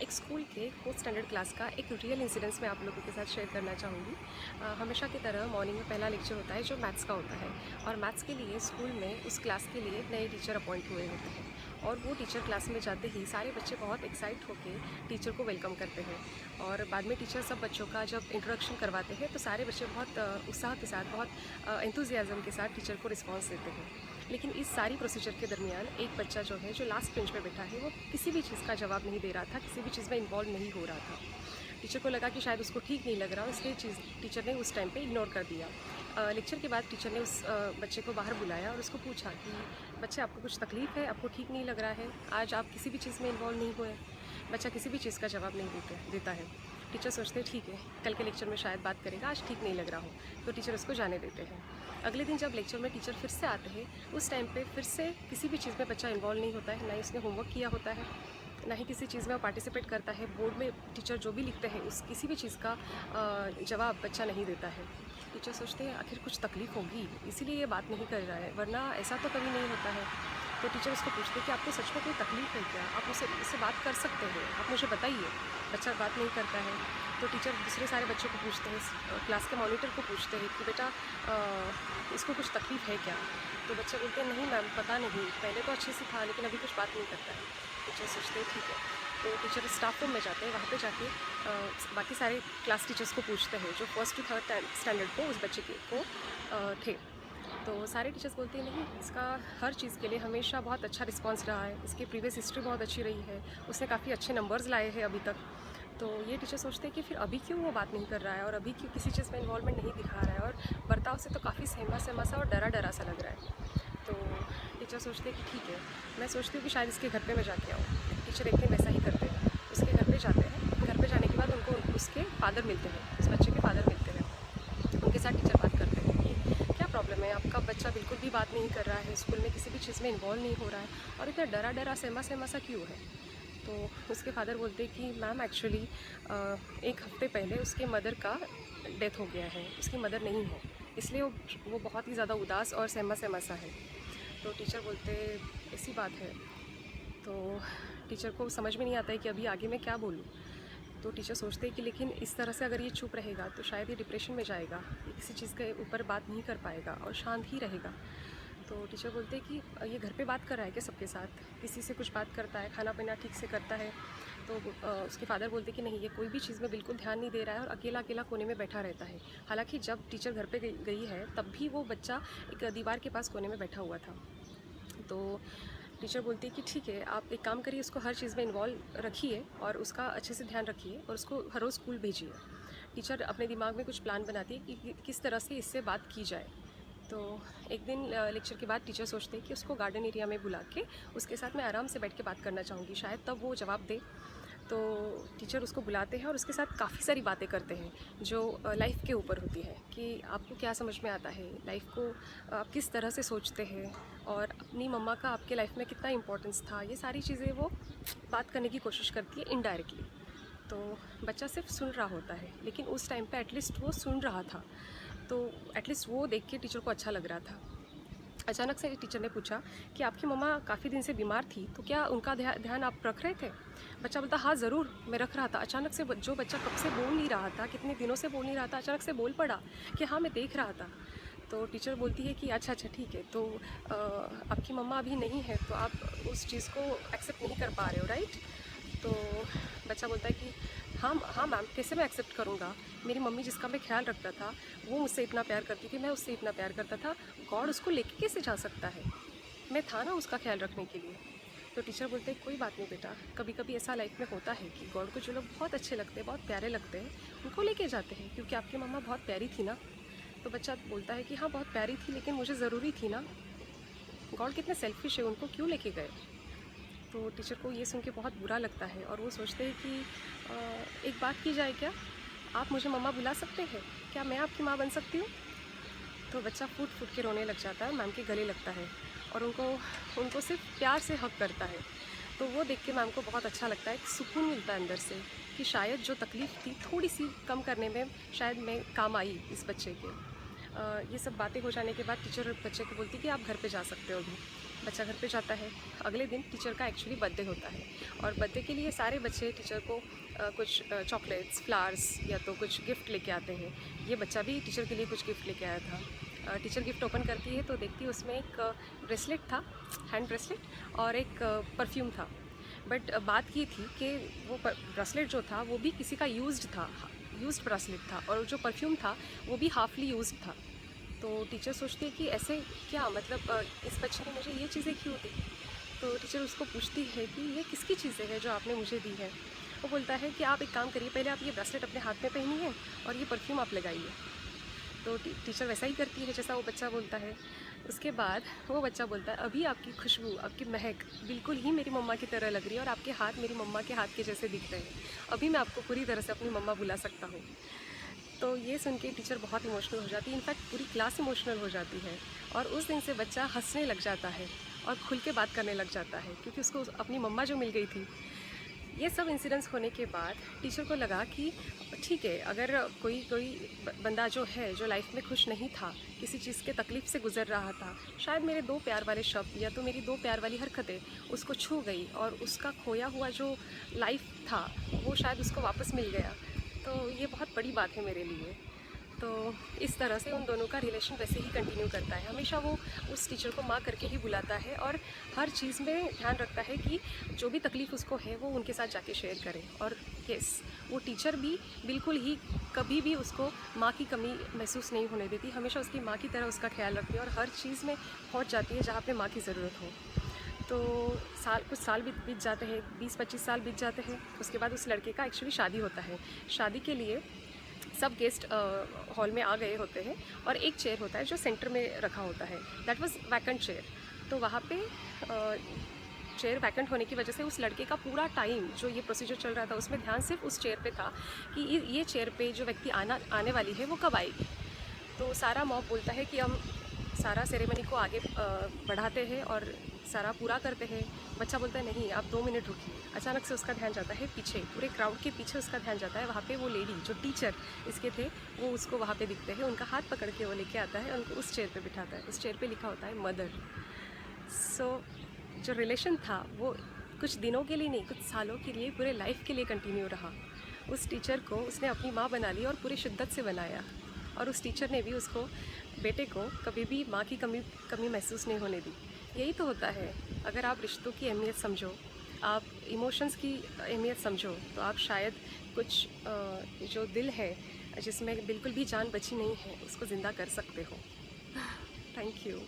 एक स्कूल के 4th standard class का एक रियल इंसिडेंस मैं आप लोगों के साथ शेयर करना चाहूँगी। हमेशा की तरह मॉर्निंग में पहला लेक्चर होता है जो मैथ्स का होता है और मैथ्स के लिए स्कूल में उस क्लास के लिए नए टीचर अपॉइंट हुए होते हैं और वो टीचर क्लास में जाते ही सारे बच्चे बहुत एक्साइट होकर टीचर को वेलकम करते हैं और बाद में टीचर सब बच्चों का जब इंट्रोडक्शन करवाते हैं तो सारे बच्चे बहुत उत्साह के साथ, बहुत एंथुजियाज़म के साथ टीचर को रिस्पॉन्स देते हैं। लेकिन इस सारी प्रोसीजर के दरमियान एक बच्चा जो है, जो लास्ट बेंच पे बैठा है, वो किसी भी चीज़ का जवाब नहीं दे रहा था, किसी भी चीज़ में इन्वॉल्व नहीं हो रहा था। टीचर को लगा कि शायद उसको ठीक नहीं लग रहा, इसलिए टीचर ने उस टाइम पे इग्नोर कर दिया। लेक्चर के बाद टीचर ने उस बच्चे को बाहर बुलाया और उसको पूछा कि बच्चे, आपको कुछ तकलीफ़ है, आपको ठीक नहीं लग रहा है, आज आप किसी भी चीज़ में इन्वॉल्व नहीं हुए। बच्चा किसी भी चीज़ का जवाब नहीं देता है। टीचर सोचते हैं ठीक है, कल के लेक्चर में शायद बात करेगा, आज ठीक नहीं लग रहा हो, तो टीचर उसको जाने देते हैं। अगले दिन जब लेक्चर में टीचर फिर से आते हैं, उस टाइम पे फिर से किसी भी चीज़ में बच्चा इन्वॉल्व नहीं होता है, ना ही उसने होमवर्क किया होता है, ना ही किसी चीज़ में वो पार्टिसिपेट करता है। बोर्ड में टीचर जो भी लिखते हैं उस किसी भी चीज़ का जवाब बच्चा नहीं देता है। टीचर सोचते हैं आखिर कुछ तकलीफ़ होगी, इसीलिए ये बात नहीं कर रहा है, वरना ऐसा तो कभी नहीं होता है। तो टीचर उसको पूछते हैं कि आपको सच में कोई तकलीफ़ है क्या? आप उससे बात कर सकते हैं, आप मुझे बताइए। बच्चा बात नहीं करता है। तो टीचर दूसरे सारे बच्चों को पूछते हैं, क्लास के मॉनिटर को पूछते हैं कि बेटा इसको कुछ तकलीफ़ है क्या? तो बच्चे बोलते हैं नहीं मैम, पता नहीं, पहले तो अच्छे से था लेकिन अभी कुछ बात नहीं करता है। टीचर सोचते हैं ठीक है। तो टीचर स्टाफ रूम में जाते हैं, वहाँ पे जाके बाकी सारे क्लास टीचर्स को पूछते हैं जो 1st to 3rd स्टैंडर्ड को उस बच्चे को थे। तो सारे टीचर्स बोलते हैं नहीं, इसका हर चीज़ के लिए हमेशा बहुत अच्छा रिस्पांस रहा है, इसकी प्रीवियस हिस्ट्री बहुत अच्छी रही है, उसने काफ़ी अच्छे नंबर्स लाए हैं अभी तक। तो ये टीचर सोचते हैं कि फिर अभी क्यों वो बात नहीं कर रहा है और अभी क्यों किसी चीज़ में इन्वॉल्वमेंट नहीं दिखा रहा है और बर्ताव से तो काफ़ी सहमा सा और डरा सा लग रहा है। तो टीचर सोचते हैं कि ठीक है, मैं सोचती हूँ कि शायद इसके घर पे मैं जाके आऊँ। टीचर एक दिन वैसा ही करते हैं, उसके घर पे जाते हैं। घर पे जाने के बाद उनको उसके फादर मिलते हैं, उस बच्चे के फादर मिलते हैं। उनके साथ टीचर बात करते हैं कि क्या प्रॉब्लम है, आपका बच्चा बिल्कुल भी बात नहीं कर रहा है, स्कूल में किसी भी चीज़ में इन्वॉल्व नहीं हो रहा है और इतना डरा सहमा सा क्यों है? तो उसके फादर बोलते हैं कि मैम एक्चुअली एक हफ़्ते पहले उसके मदर का डेथ हो गया है, उसकी मदर नहीं है, इसलिए वो बहुत ही ज़्यादा उदास और सहमा सा है। तो टीचर बोलते ऐसी बात है। तो टीचर को समझ में नहीं आता है कि अभी आगे मैं क्या बोलूँ। तो टीचर सोचते हैं कि लेकिन इस तरह से अगर ये चुप रहेगा तो शायद ये डिप्रेशन में जाएगा, ये किसी चीज़ के ऊपर बात नहीं कर पाएगा और शांत ही रहेगा। तो टीचर बोलते हैं कि ये घर पे बात कर रहा है क्या सबके साथ, किसी से कुछ बात करता है, खाना पीना ठीक से करता है? तो उसके फादर बोलते कि नहीं, ये कोई भी चीज़ में बिल्कुल ध्यान नहीं दे रहा है और अकेला कोने में बैठा रहता है। हालांकि जब टीचर घर पे गई है तब भी वो बच्चा एक दीवार के पास कोने में बैठा हुआ था। तो टीचर बोलती है कि ठीक है, आप एक काम करिए, उसको हर चीज़ में इन्वॉल्व रखिए और उसका अच्छे से ध्यान रखिए और उसको हर रोज़ स्कूल भेजिए। टीचर अपने दिमाग में कुछ प्लान बनाती है कि किस तरह से इससे बात की जाए। तो एक दिन लेक्चर के बाद टीचर सोचते हैं कि उसको गार्डन एरिया में बुला के उसके साथ मैं आराम से बैठ के बात करना चाहूँगी, शायद तब वो जवाब दे। तो टीचर उसको बुलाते हैं और उसके साथ काफ़ी सारी बातें करते हैं जो लाइफ के ऊपर होती है कि आपको क्या समझ में आता है, लाइफ को आप किस तरह से सोचते हैं और अपनी मम्मा का आपके लाइफ में कितना इम्पोर्टेंस था। ये सारी चीज़ें वो बात करने की कोशिश करती है इनडायरेक्टली। तो बच्चा सिर्फ सुन रहा होता है, लेकिन उस टाइम पे एटलीस्ट वो सुन रहा था, तो एटलीस्ट वो देख के टीचर को अच्छा लग रहा था। अचानक से टीचर ने पूछा कि आपकी मम्मा काफ़ी दिन से बीमार थी, तो क्या उनका ध्यान आप रख रहे थे? बच्चा बोलता हाँ ज़रूर, मैं रख रहा था। अचानक से जो बच्चा कब से बोल नहीं रहा था, कितने दिनों से बोल नहीं रहा था, अचानक से बोल पड़ा कि हाँ मैं देख रहा था। तो टीचर बोलती है कि अच्छा ठीक है, तो आपकी मम्मा अभी नहीं है तो आप उस चीज़ को एक्सेप्ट नहीं कर पा रहे हो, राइट? तो बच्चा बोलता है कि हाँ मैम, कैसे मैं एक्सेप्ट करूँगा? मेरी मम्मी जिसका मैं ख्याल रखता था वो मुझसे इतना प्यार करती थी, मैं उससे इतना प्यार करता था, गॉड उसको लेके कैसे जा सकता है? मैं था ना उसका ख्याल रखने के लिए। तो टीचर बोलते हैं कोई बात नहीं बेटा, कभी कभी ऐसा लाइफ में होता है कि गॉड को जो लोग बहुत अच्छे लगते हैं, बहुत प्यारे लगते हैं, उनको लेके जाते हैं, क्योंकि आपकी मम्मा बहुत प्यारी थी ना। तो बच्चा बोलता है कि हाँ बहुत प्यारी थी, लेकिन मुझे ज़रूरी थी ना, गॉड कितने सेल्फिश है, उनको क्यों लेके गए? तो टीचर को ये सुन के बहुत बुरा लगता है और वो सोचते हैं कि एक बात की जाए क्या, आप मुझे मम्मा बुला सकते हैं, क्या मैं आपकी माँ बन सकती हूँ? तो बच्चा फूट के रोने लग जाता है, मैम के गले लगता है और उनको सिर्फ प्यार से हक करता है। तो वो देख के मैम को बहुत अच्छा लगता है, एक सुकून मिलता है अंदर से कि शायद जो तकलीफ़ थी थोड़ी सी कम करने में शायद मैं काम आई इस बच्चे के। ये सब बातें हो जाने के बाद टीचर बच्चे को बोलती कि आप घर पे जा सकते हो अभी। बच्चा घर पे जाता है। अगले दिन टीचर का एक्चुअली बर्थडे होता है और बर्थडे के लिए सारे बच्चे टीचर को कुछ चॉकलेट्स, फ्लावर्स या तो कुछ गिफ्ट लेके आते हैं। ये बच्चा भी टीचर के लिए कुछ गिफ्ट लेके आया था। टीचर गिफ्ट ओपन करती है तो देखती है उसमें एक ब्रेसलेट था, हैंड ब्रेसलेट, और एक परफ्यूम था। बट बात ये थी कि वो ब्रेसलेट जो था वो भी किसी का यूज्ड ब्रेसलेट था, और जो परफ्यूम था वो भी हाफली यूज्ड था। तो टीचर सोचती है कि ऐसे क्या, मतलब इस बच्चे ने मुझे ये चीज़ें क्यों दी। तो टीचर उसको पूछती है कि ये किसकी चीज़ें हैं जो आपने मुझे दी है। वो बोलता है कि आप एक काम करिए, पहले आप ये ब्रेसलेट अपने हाथ में पहनिए और ये परफ्यूम आप लगाइए। तो टीचर वैसा ही करती है जैसा वो बच्चा बोलता है। उसके बाद वो बच्चा बोलता है, अभी आपकी खुशबू, आपकी महक बिल्कुल ही मेरी मम्मा की तरह लग रही है और आपके हाथ मेरी मम्मा के हाथ के जैसे दिख रहे हैं। अभी मैं आपको पूरी तरह से अपनी मम्मा बुला सकता हूँ। तो ये सुन के टीचर बहुत इमोशनल हो जाती है, इनफैक्ट पूरी क्लास इमोशनल हो जाती है। और उस दिन से बच्चा हंसने लग जाता है और खुल के बात करने लग जाता है, क्योंकि उसको अपनी मम्मा जो मिल गई थी। ये सब इंसिडेंट्स होने के बाद टीचर को लगा कि ठीक है, अगर कोई कोई बंदा जो है, जो लाइफ में खुश नहीं था, किसी चीज़ के तकलीफ़ से गुजर रहा था, शायद मेरे दो प्यार वाले शब्द या तो मेरी दो प्यार वाली हरकतें उसको छू गई और उसका खोया हुआ जो लाइफ था वो शायद उसको वापस मिल गया। तो ये बहुत बड़ी बात है मेरे लिए। तो इस तरह से उन दोनों का रिलेशन वैसे ही कंटिन्यू करता है। हमेशा वो उस टीचर को माँ करके ही बुलाता है और हर चीज़ में ध्यान रखता है कि जो भी तकलीफ़ उसको है वो उनके साथ जाके शेयर करे। और यस, वो टीचर भी बिल्कुल ही कभी भी उसको माँ की कमी महसूस नहीं होने देती, हमेशा उसकी माँ की तरह उसका ख्याल रखती है और हर चीज़ में पहुँच जाती है जहाँ पे माँ की ज़रूरत हो। तो कुछ साल बीत जाते हैं, 20-25 साल बीत जाते हैं। उसके बाद उस लड़के का एक्चुअली शादी होता है। शादी के लिए सब गेस्ट हॉल में आ गए होते हैं और एक चेयर होता है जो सेंटर में रखा होता है। That was vacant chair. तो वहाँ पे चेयर वैकेंट होने की वजह से उस लड़के का पूरा टाइम जो ये प्रोसीजर चल रहा था उसमें ध्यान सिर्फ उस चेयर पे था कि ये चेयर पे जो व्यक्ति आने वाली है वो कब आएगी। तो सारा मॉब बोलता है कि हम सारा सेरेमनी को आगे बढ़ाते हैं और सारा पूरा करते हैं। बच्चा बोलता है नहीं, आप 2 मिनट रुकिए। अचानक से उसका ध्यान जाता है पीछे, पूरे क्राउड के पीछे उसका ध्यान जाता है। वहाँ पे वो लेडी जो टीचर इसके थे वो उसको वहाँ पे दिखते हैं। उनका हाथ पकड़ के वो लेके आता है और उनको उस चेयर पे बिठाता है। उस चेयर पे लिखा होता है मदर। सो जो रिलेशन था वो कुछ दिनों के लिए नहीं, कुछ सालों के लिए, पूरे लाइफ के लिए कंटिन्यू रहा। उस टीचर को उसने अपनी माँ बना ली और पूरी शिद्दत से बनाया। और उस टीचर ने भी उसको, बेटे को, कभी भी माँ की कमी महसूस नहीं होने दी। यही तो होता है, अगर आप रिश्तों की अहमियत समझो, आप इमोशंस की अहमियत समझो, तो आप शायद कुछ जो दिल है जिसमें बिल्कुल भी जान बची नहीं है उसको ज़िंदा कर सकते हो। Thank you.